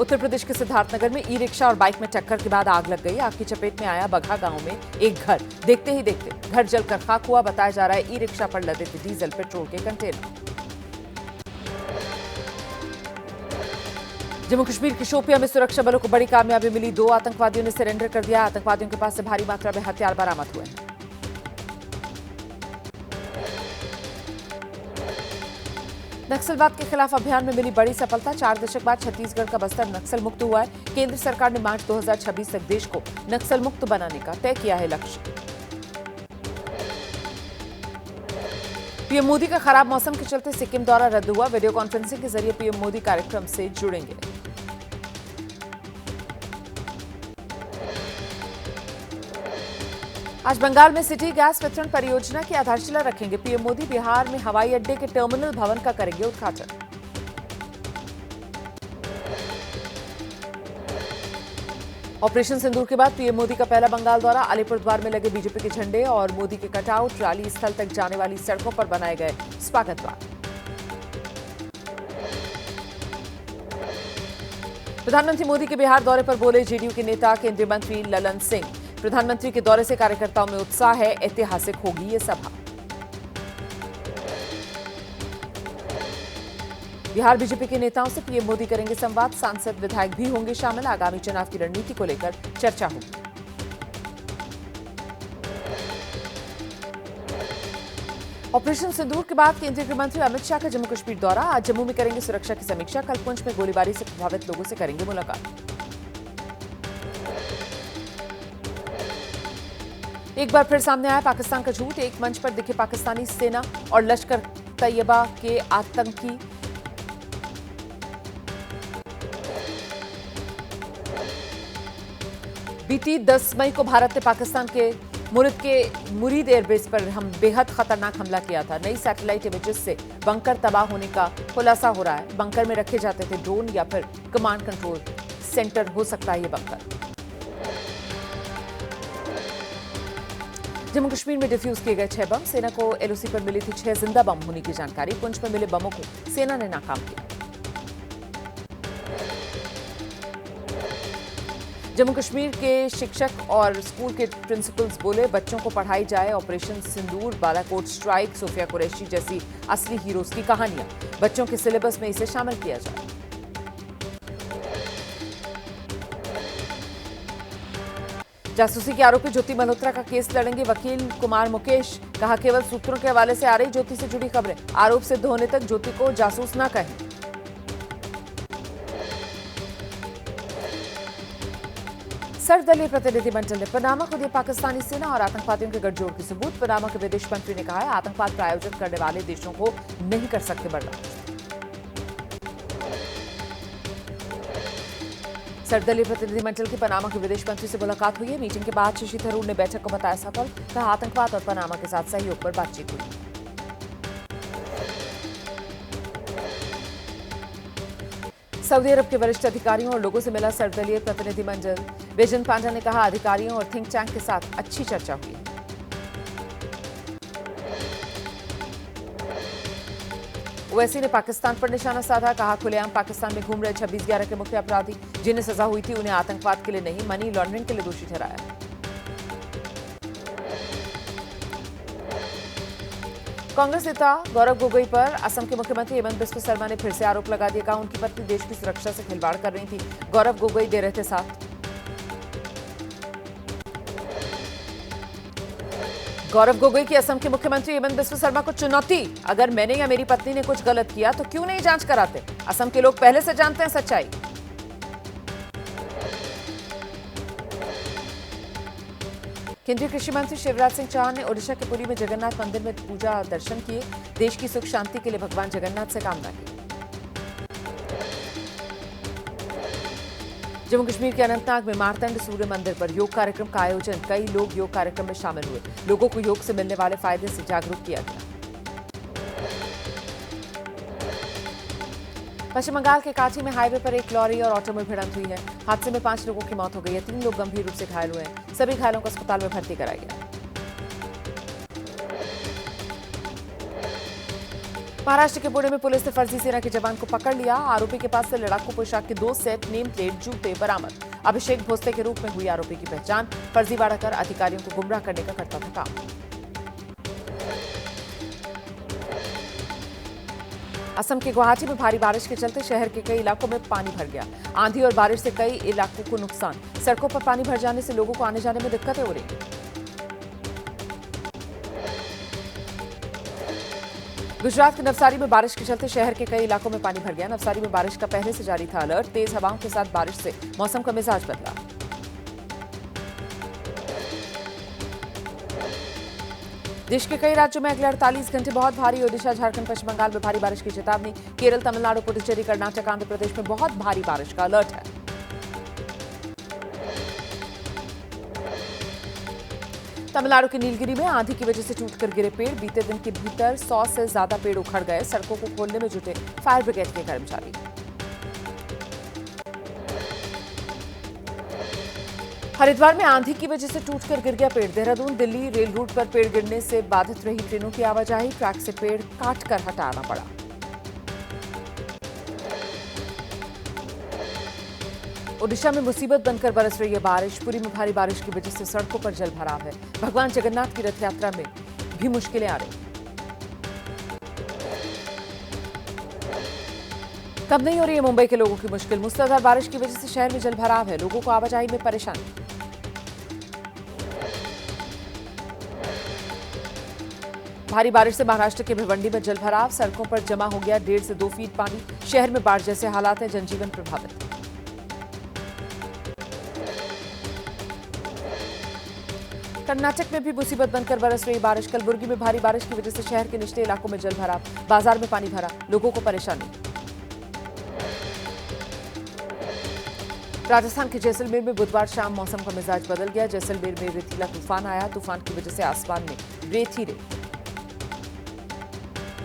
उत्तर प्रदेश के सिद्धार्थनगर में e rickshaw और बाइक में टक्कर के बाद आग लग गई। आग की चपेट में आया बघा गांव में एक घर। देखते ही देखते घर जलकर खाक हुआ। बताया जा रहा है ई रिक्शा पर लदे थे डीजल पेट्रोल के कंटेनर। जम्मू कश्मीर के शोपियां में सुरक्षा बलों को बड़ी कामयाबी मिली। 2 आतंकवादियों ने सरेंडर कर दिया। आतंकवादियों के पास से भारी मात्रा में हथियार बरामद हुए हैं। नक्सलवाद के खिलाफ अभियान में मिली बड़ी सफलता। 4 दशक बाद छत्तीसगढ़ का बस्तर नक्सल मुक्त हुआ है। केंद्र सरकार ने मार्च 2026 तक देश को नक्सल मुक्त बनाने का तय किया है लक्ष्य। पीएम मोदी का खराब मौसम के चलते सिक्किम दौरा रद्द हुआ। वीडियो कॉन्फ्रेंसिंग के जरिए पीएम मोदी कार्यक्रम से जुड़ेंगे। आज बंगाल में सिटी गैस वितरण परियोजना की आधारशिला रखेंगे पीएम मोदी। बिहार में हवाई अड्डे के टर्मिनल भवन का करेंगे उद्घाटन। ऑपरेशन सिंदूर के बाद पीएम मोदी का पहला बंगाल दौरा। अलीपुरद्वार में लगे बीजेपी के झंडे और मोदी के कटआउट। रैली स्थल तक जाने वाली सड़कों पर बनाए गए स्वागत द्वार। प्रधानमंत्री मोदी के बिहार दौरे पर बोले जेडीयू के नेता केंद्रीय मंत्री ललन सिंह। प्रधानमंत्री के दौरे से कार्यकर्ताओं में उत्साह है। ऐतिहासिक होगी ये सभा। बिहार बीजेपी के नेताओं से पीएम मोदी करेंगे संवाद। सांसद विधायक भी होंगे शामिल। आगामी चुनाव की रणनीति को लेकर चर्चा होगी। ऑपरेशन सिंदूर के बाद केंद्रीय गृह मंत्री अमित शाह का जम्मू कश्मीर दौरा। आज जम्मू में करेंगे सुरक्षा की समीक्षा। कल पुंछ में गोलीबारी से प्रभावित लोगों से करेंगे मुलाकात। एक बार फिर सामने आया पाकिस्तान का झूठ। एक मंच पर दिखे पाकिस्तानी सेना और लश्कर तैयबा के आतंकी। बीती 10 मई को भारत ने पाकिस्तान के मुरीद एयरबेस पर हम बेहद खतरनाक हमला किया था। नई सैटेलाइट इमेजेस से बंकर तबाह होने का खुलासा हो रहा है। बंकर में रखे जाते थे ड्रोन या फिर कमांड कंट्रोल सेंटर हो सकता है ये बंकर। जम्मू कश्मीर में डिफ्यूज किए गए 6 बम। सेना को एलओसी पर मिली थी 6 जिंदा बम होने की जानकारी। पुंछ में मिले बमों को सेना ने नाकाम किया। जम्मू कश्मीर के शिक्षक और स्कूल के प्रिंसिपल्स बोले बच्चों को पढ़ाई जाए। ऑपरेशन सिंदूर, बालाकोट स्ट्राइक, सोफिया कुरैशी जैसी असली हीरोज की कहानियां बच्चों के सिलेबस में इसे शामिल किया जाए। जासूसी के आरोपी ज्योति मल्होत्रा का केस लड़ेंगे वकील कुमार मुकेश। कहा केवल सूत्रों के हवाले से आ रही ज्योति से जुड़ी खबरें। आरोप सिद्ध होने तक ज्योति को जासूस न कहें। सर्वदलीय प्रतिनिधिमंडल ने पनामा को दिए पाकिस्तानी सेना और आतंकवादियों के गठजोड़ के सबूत। पनामा के विदेश मंत्री ने कहा है आतंकवाद प्रायोजित करने वाले देशों को नहीं कर सकते बर्दाश्त। सर्वदलीय प्रतिनिधिमंडल की पनामा के विदेश मंत्री से मुलाकात हुई है। मीटिंग के बाद शशि थरूर ने बैठक को बताया सफल। कहा आतंकवाद और पनामा के साथ सहयोग पर बातचीत हुई। सऊदी अरब के वरिष्ठ अधिकारियों और लोगों से मिला सर्वदलीय प्रतिनिधिमंडल। विजन पांडा ने कहा अधिकारियों और थिंक टैंक के साथ अच्छी चर्चा हुई। ओवैसी ने पाकिस्तान पर निशाना साधा। कहा खुलेआम पाकिस्तान में घूम रहे 26/11 के मुख्य अपराधी जिन्हें सजा हुई थी उन्हें आतंकवाद के लिए नहीं मनी लॉन्ड्रिंग के लिए दोषी ठहराया। कांग्रेस नेता गौरव गोगोई पर असम के मुख्यमंत्री हेमंत बिस्वा शर्मा ने फिर से आरोप लगा दिया। कहा उनकी पत्नी देश की सुरक्षा से खिलवाड़ कर रही थी। गौरव गोगोई दे रहे थे साथ। गौरव गोगोई की असम के मुख्यमंत्री हेमंत बिस्वा शर्मा को चुनौती। अगर मैंने या मेरी पत्नी ने कुछ गलत किया तो क्यों नहीं जांच कराते? असम के लोग पहले से जानते हैं सच्चाई। केंद्रीय कृषि मंत्री शिवराज सिंह चौहान ने ओडिशा के पुरी में जगन्नाथ मंदिर में पूजा दर्शन किए। देश की सुख शांति के लिए भगवान जगन्नाथ से कामना की। जम्मू कश्मीर के अनंतनाग में मारतंड सूर्य मंदिर पर योग कार्यक्रम का आयोजन। कई लोग योग कार्यक्रम में शामिल हुए। लोगों को योग से मिलने वाले फायदे से जागरूक किया गया। पश्चिम बंगाल के काठी में हाईवे पर एक लॉरी और ऑटो में भिड़ंत हुई है। हादसे में 5 लोगों की मौत हो गई है। 3 लोग गंभीर रूप से घायल हुए हैं। सभी घायलों को अस्पताल में भर्ती कराया गया। महाराष्ट्र के पुणे में पुलिस ने फर्जी सेना के जवान को पकड़ लिया। आरोपी के पास से लड़ाकू पोशाक के 2 सेट, नेम प्लेट, जूते बरामद। अभिषेक भोसले के रूप में हुई आरोपी की पहचान। फर्जीवाड़ा कर अधिकारियों को गुमराह करने का करता था काम। असम के गुवाहाटी में भारी बारिश के चलते शहर के कई इलाकों में पानी भर गया। आंधी और बारिश से कई इलाकों को नुकसान। सड़कों पर पानी भर जाने से लोगों को आने जाने में दिक्कतें हो रही। गुजरात के नवसारी में बारिश के चलते शहर के कई इलाकों में पानी भर गया। नवसारी में बारिश का पहले से जारी था अलर्ट। तेज हवाओं के साथ बारिश से मौसम का मिजाज बदला। देश के कई राज्यों में अगले 48 घंटे बहुत भारी। ओडिशा, झारखंड, पश्चिम बंगाल में भारी बारिश की चेतावनी। केरल, तमिलनाडु, पुडुचेरी, कर्नाटक, आंध्र प्रदेश में बहुत भारी बारिश का अलर्ट है। तमिलनाडु के नीलगिरी में आंधी की वजह से टूटकर गिरे पेड़। बीते दिन के भीतर 100 से ज्यादा पेड़ उखड़ गए। सड़कों को खोलने में जुटे फायर ब्रिगेड के कर्मचारी। हरिद्वार में आंधी की वजह से टूटकर गिर गया पेड़। देहरादून दिल्ली रेल रूट पर पेड़ गिरने से बाधित रही ट्रेनों की आवाजाही। ट्रैक से पेड़ काटकर हटाना पड़ा। ओडिशा में मुसीबत बनकर बरस रही है बारिश। पुरी में भारी बारिश की वजह से सड़कों पर जल भराव है। भगवान जगन्नाथ की रथ यात्रा में भी मुश्किलें आ रही। कम नहीं हो रही है मुंबई के लोगों की मुश्किल। मूसलाधार बारिश की वजह से शहर में जल भराव है। लोगों को आवाजाही में परेशानी। भारी बारिश से महाराष्ट्र के भिवंडी में जल भराव। सड़कों पर जमा हो गया 1.5 से 2 फीट पानी। शहर में बाढ़ जैसे हालात हैं। जनजीवन प्रभावित। कर्नाटक में भी मुसीबत बनकर बरस रही बारिश। कलबुर्गी में भारी बारिश की वजह से शहर के निचले इलाकों में जल भराव। बाजार में पानी भरा। लोगों को परेशानी। राजस्थान के जैसलमेर में बुधवार शाम मौसम का मिजाज बदल गया। जैसलमेर में रेतीला तूफान आया। तूफान की वजह से आसमान में रेत ही रेत।